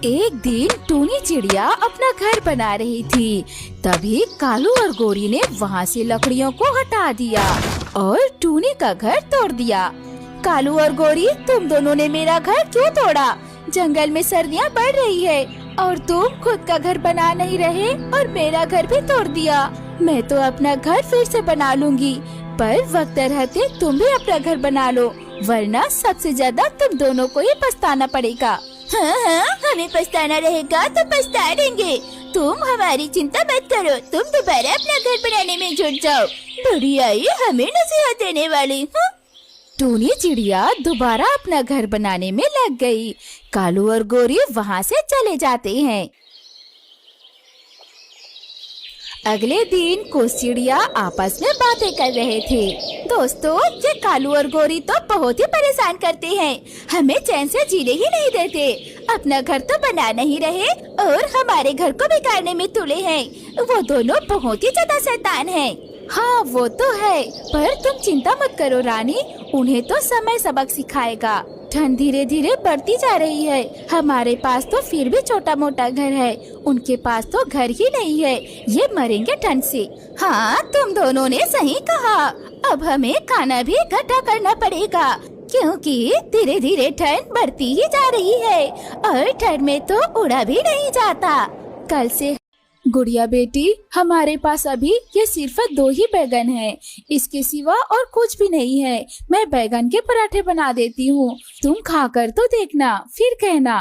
एक दिन टूनी चिड़िया अपना घर बना रही थी। तभी कालू और गोरी ने वहाँ से लकड़ियों को हटा दिया और टूनी का घर तोड़ दिया। कालू और गोरी, तुम दोनों ने मेरा घर क्यों तोड़ा? जंगल में सर्दियाँ बढ़ रही है और तुम खुद का घर बना नहीं रहे और मेरा घर भी तोड़ दिया। मैं तो अपना घर फिर से बना लूंगी, पर वक्त रहते तुम भी अपना घर बना लो, वरना सबसे ज्यादा तुम दोनों को ही पछताना पड़ेगा। हाँ, हमें पछताना रहेगा तो पछता देंगे। तुम हमारी चिंता मत करो, तुम दोबारा अपना घर बनाने में जुट जाओ। बुढ़ी आई हमें नसीहत देने वाली। हाँ? टूनी चिड़िया दोबारा अपना घर बनाने में लग गई। कालू और गोरी वहाँ से चले जाते हैं। अगले दिन कुछ चिड़िया आपस में बातें कर रहे थे। दोस्तों, ये कालू और गोरी तो बहुत ही परेशान करते हैं, हमें चैन से जीने ही नहीं देते। अपना घर तो बना नहीं रहे और हमारे घर को बिगाड़ने में तुले हैं। वो दोनों बहुत ही ज्यादा शैतान हैं। हाँ वो तो है, पर तुम चिंता मत करो रानी, उन्हें तो समय सबक सिखाएगा। ठंड धीरे धीरे बढ़ती जा रही है, हमारे पास तो फिर भी छोटा मोटा घर है, उनके पास तो घर ही नहीं है, ये मरेंगे ठंड से। हाँ तुम दोनों ने सही कहा, अब हमें खाना भी इकट्ठा करना पड़ेगा, क्योंकि धीरे धीरे ठंड बढ़ती ही जा रही है और ठंड में तो उड़ा भी नहीं जाता। कल से गुड़िया बेटी, हमारे पास अभी ये सिर्फ 2 ही बैगन हैं, इसके सिवा और कुछ भी नहीं है। मैं बैगन के पराठे बना देती हूँ, तुम खाकर तो देखना, फिर कहना।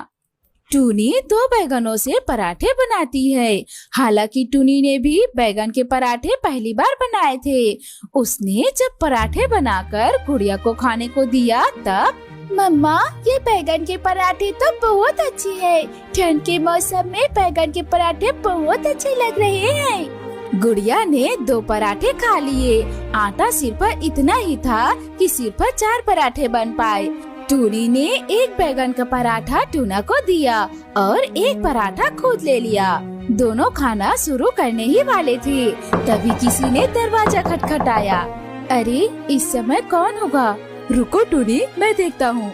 टूनी 2 बैगनों से पराठे बनाती है। हालांकि टूनी ने भी बैगन के पराठे पहली बार बनाए थे। उसने जब पराठे बनाकर गुड़िया को खाने को दिया तब, मम्मा ये बैगन के पराठे तो बहुत अच्छे हैं। ठंड के मौसम में बैगन के पराठे बहुत अच्छे लग रहे हैं। गुड़िया ने 2 पराठे खा लिए। आटा सिर्फ इतना ही था कि सिर्फ 4 पराठे बन पाए। टूनी ने एक बैगन का पराठा टूना को दिया और एक पराठा खुद ले लिया। दोनों खाना शुरू करने ही वाले थे, तभी किसी ने दरवाजा खटखटाया। अरे इस समय कौन होगा? रुको टूनी, मैं देखता हूँ।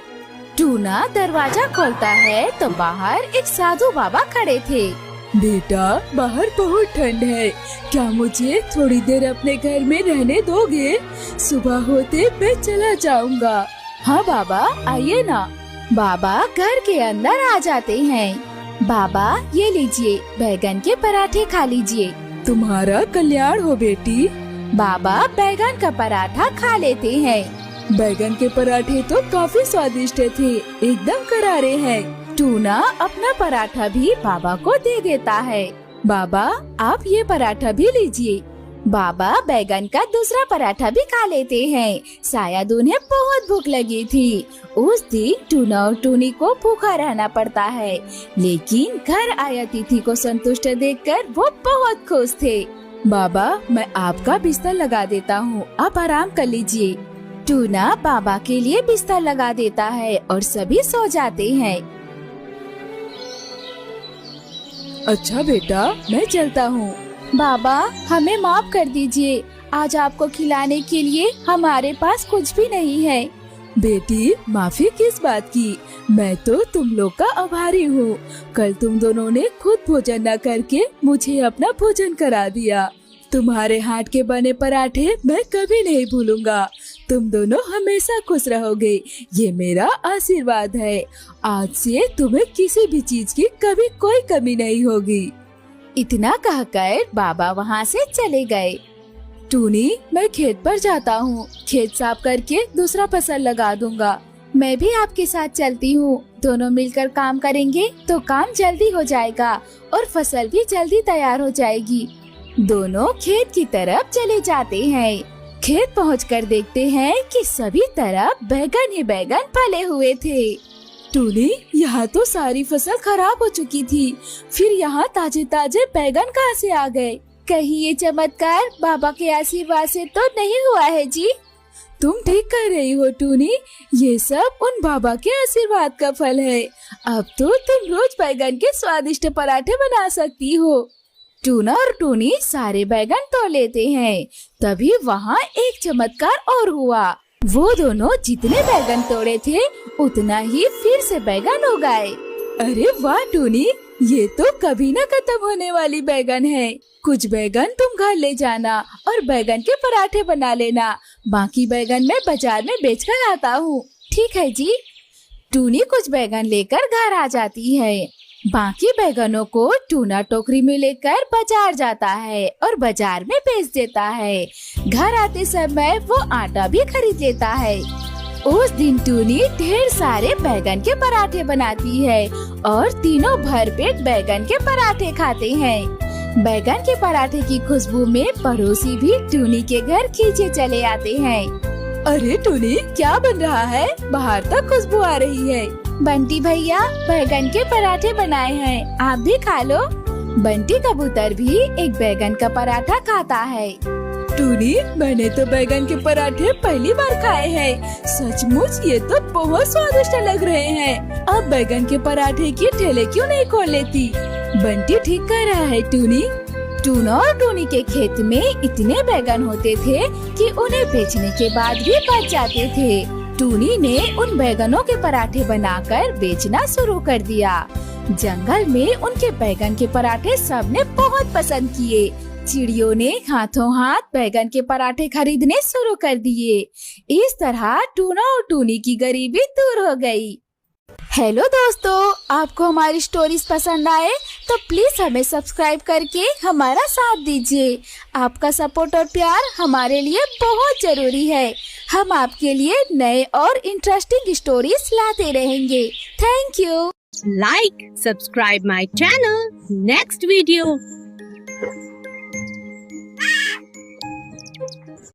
टूना दरवाजा खोलता है तो बाहर एक साधु बाबा खड़े थे। बेटा, बाहर बहुत ठंड है, क्या मुझे थोड़ी देर अपने घर में रहने दोगे? सुबह होते मैं चला जाऊंगा। हाँ बाबा, आइए ना। बाबा घर के अंदर आ जाते हैं। बाबा ये लीजिए, बैगन के पराठे खा लीजिए। तुम्हारा कल्याण हो बेटी। बाबा बैगन का पराठा खा लेते हैं। बैगन के पराठे तो काफी स्वादिष्ट थे, एकदम करारे हैं। टूना अपना पराठा भी बाबा को दे देता है। बाबा आप ये पराठा भी लीजिए। बाबा बैगन का दूसरा पराठा भी खा लेते हैं। शायद उन्हें बहुत भूख लगी थी। उस दिन टूना और टूनी को भूखा रहना पड़ता है, लेकिन घर आए अतिथि को संतुष्ट देखकर वो बहुत खुश थे। बाबा मैं आपका बिस्तर लगा देता हूँ, आप आराम कर लीजिए। टूना बाबा के लिए बिस्तर लगा देता है और सभी सो जाते हैं। अच्छा बेटा, मैं चलता हूँ। बाबा हमें माफ कर दीजिए, आज आपको खिलाने के लिए हमारे पास कुछ भी नहीं है। बेटी माफी किस बात की, मैं तो तुम लोग का आभारी हूँ। कल तुम दोनों ने खुद भोजन न करके मुझे अपना भोजन करा दिया। तुम्हारे हाथ के बने पराठे मैं कभी नहीं भूलूंगा। तुम दोनों हमेशा खुश रहोगे, ये मेरा आशीर्वाद है। आज से तुम्हें किसी भी चीज की कभी कोई कमी नहीं होगी। इतना कहकर बाबा वहाँ से चले गए। टूनी मैं खेत पर जाता हूँ, खेत साफ करके दूसरा फसल लगा दूंगा। मैं भी आपके साथ चलती हूँ, दोनों मिलकर काम करेंगे तो काम जल्दी हो जाएगा और फसल भी जल्दी तैयार हो जाएगी। दोनों खेत की तरफ चले जाते हैं। खेत पहुंचकर देखते हैं कि सभी तरफ बैगन ही बैगन फले हुए थे। टूनी यहाँ तो सारी फसल खराब हो चुकी थी, फिर यहाँ ताजे ताजे बैगन कहाँ से आ गए? कहीं ये चमत्कार बाबा के आशीर्वाद से तो नहीं हुआ है जी? तुम ठीक कह रही हो टूनी, ये सब उन बाबा के आशीर्वाद का फल है। अब तो तुम रोज बैगन के स्वादिष्ट पराठे बना सकती हो। टूना और टूनी सारे बैगन तोड़ लेते हैं। तभी वहाँ एक चमत्कार और हुआ। वो दोनों जितने बैगन तोड़े थे उतना ही फिर से बैगन उगाए। अरे वाह टूनी, ये तो कभी न खत्म होने वाली बैगन है। कुछ बैगन तुम घर ले जाना और बैगन के पराठे बना लेना। बाकी बैगन मैं बाजार में बेचकर आता हूँ। ठीक है जी। टूनी कुछ बैगन लेकर घर आ जाती है। बाकी बैगनों को टूना टोकरी में लेकर बाजार जाता है और बाजार में बेच देता है। घर आते समय वो आटा भी खरीद लेता है। उस दिन टूनी ढेर सारे बैगन के पराठे बनाती है और तीनों भरपेट बैगन के पराठे खाते हैं। बैगन के पराठे की खुशबू में पड़ोसी भी टूनी के घर खींचे चले आते हैं। अरे टूनी, क्या बन रहा है? बाहर तक खुशबू आ रही है। बंटी भैया बैगन के पराठे बनाए हैं, आप भी खा लो। बंटी कबूतर भी एक बैगन का पराठा खाता है। टूनी, मैंने तो बैगन के पराठे पहली बार खाए हैं। सचमुच ये तो बहुत स्वादिष्ट लग रहे हैं। अब बैगन के पराठे की ठेले क्यों नहीं खोल लेती? बंटी ठीक कह रहा है टूनी। टूना और टूनी के खेत में इतने बैगन होते थे कि उन्हें बेचने के बाद भी बच जाते थे। टूनी ने उन बैगनों के पराठे बनाकर बेचना शुरू कर दिया। जंगल में उनके बैगन के पराठे सबने बहुत पसंद किए। चिड़ियों ने हाथों हाथ बैगन के पराठे खरीदने शुरू कर दिए। इस तरह टूना और टूनी की गरीबी दूर हो गई। हेलो दोस्तों, आपको हमारी स्टोरीज पसंद आए तो प्लीज हमें सब्सक्राइब करके हमारा साथ दीजिए। आपका सपोर्ट और प्यार हमारे लिए बहुत जरूरी है। हम आपके लिए नए और इंटरेस्टिंग स्टोरीज लाते रहेंगे। Thank you. Like, subscribe my channel. Next video.